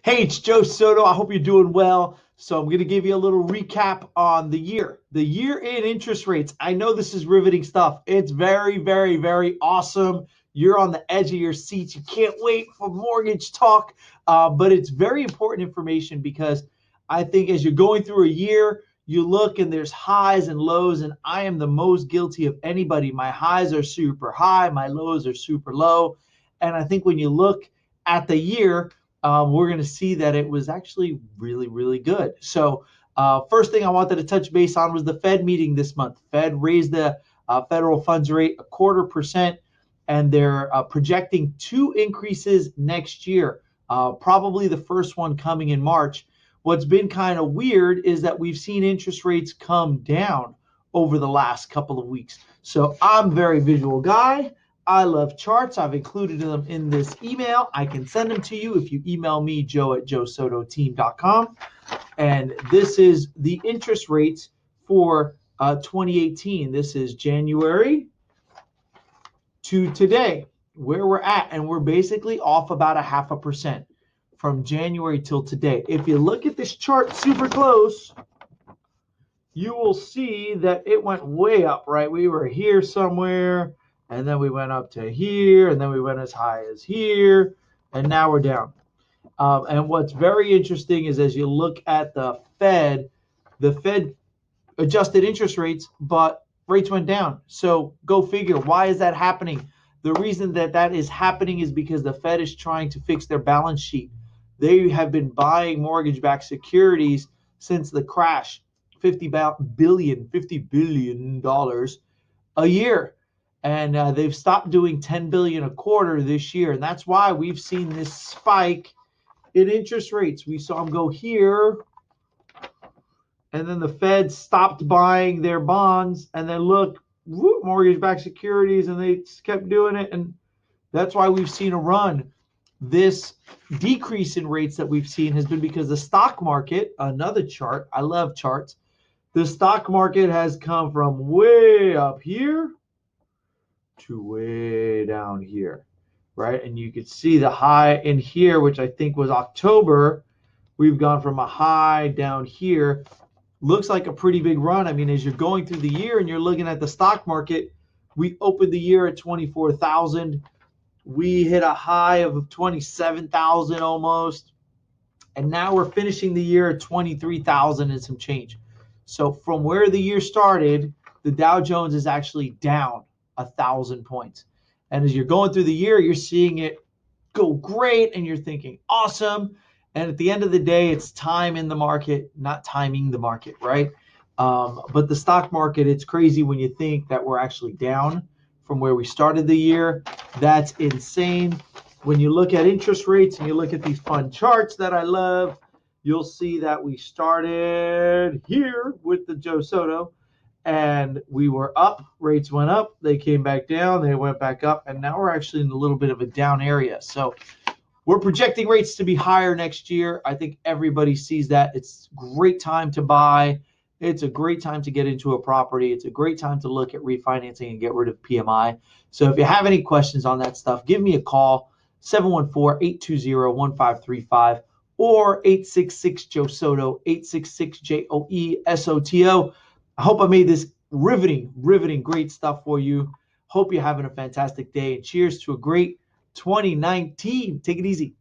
Hey, it's Joe Soto. I hope you're doing well. So I'm going to give you a little recap on the year. The year in interest rates. I know this is riveting stuff. It's very, very, very awesome. You're on the edge of your seats. You can't wait for mortgage talk. But it's very important information because I think as you're going through a year, you look and there's highs and lows, and I am the most guilty of anybody. My highs are super high, my lows are super low. And I think when you look at the year, we're going to see that it was actually really, really good. So, first thing I wanted to touch base on was the Fed meeting this month. Fed raised the federal funds rate 0.25%, and they're projecting two increases next year, probably the first one coming in March. What's been kind of weird is that we've seen interest rates come down over the last couple of weeks. So I'm a very visual guy. I love charts. I've included them in this email. I can send them to you if you email me, joe@joesototeam.com. And this is the interest rates for 2018. This is January to today, where we're at. And we're basically off about 0.5% from January till today. If you look at this chart super close, you will see that it went way up, right? We were here somewhere, and then we went up to here, and then we went as high as here, and now we're down. And what's very interesting is as you look at the Fed adjusted interest rates, but rates went down. So go figure. Why is that happening? The reason that that is happening is because the Fed is trying to fix their balance sheet. They have been buying mortgage-backed securities since the crash, $50 billion a year. And they've stopped doing $10 billion a quarter this year. And that's why we've seen this spike in interest rates. We saw them go here, and then the Fed stopped buying their bonds, and then look, mortgage-backed securities, and they kept doing it. And that's why we've seen a run. This decrease in rates that we've seen has been because the stock market, another chart, I love charts, the stock market has come from way up here to way down here, right? And you could see the high in here, which I think was October. We've gone from a high down here. Looks like a pretty big run. I mean, as you're going through the year and you're looking at the stock market, we opened the year at 24,000. We hit a high of 27,000 almost. And now we're finishing the year at 23,000 and some change. So from where the year started, the Dow Jones is actually down 1,000 points. And as you're going through the year, you're seeing it go great and you're thinking awesome. And at the end of the day, it's time in the market, not timing the market, right? But the stock market, it's crazy when you think that we're actually down from where we started the year. That's insane. When you look at interest rates and you look at these fun charts that I love, you'll see that we started here with the Joe Soto, and we were up, rates went up, they came back down, they went back up, and now we're actually in a little bit of a down area. So we're projecting rates to be higher next year. I think everybody sees that. It's a great time to buy. It's a great time to get into a property. It's a great time to look at refinancing and get rid of PMI. So if you have any questions on that stuff, give me a call, 714-820-1535 or 866-JOE-SOTO, 866-JOE-SOTO. I hope I made this riveting, great stuff for you. Hope you're having a fantastic day, and cheers to a great 2019. Take it easy.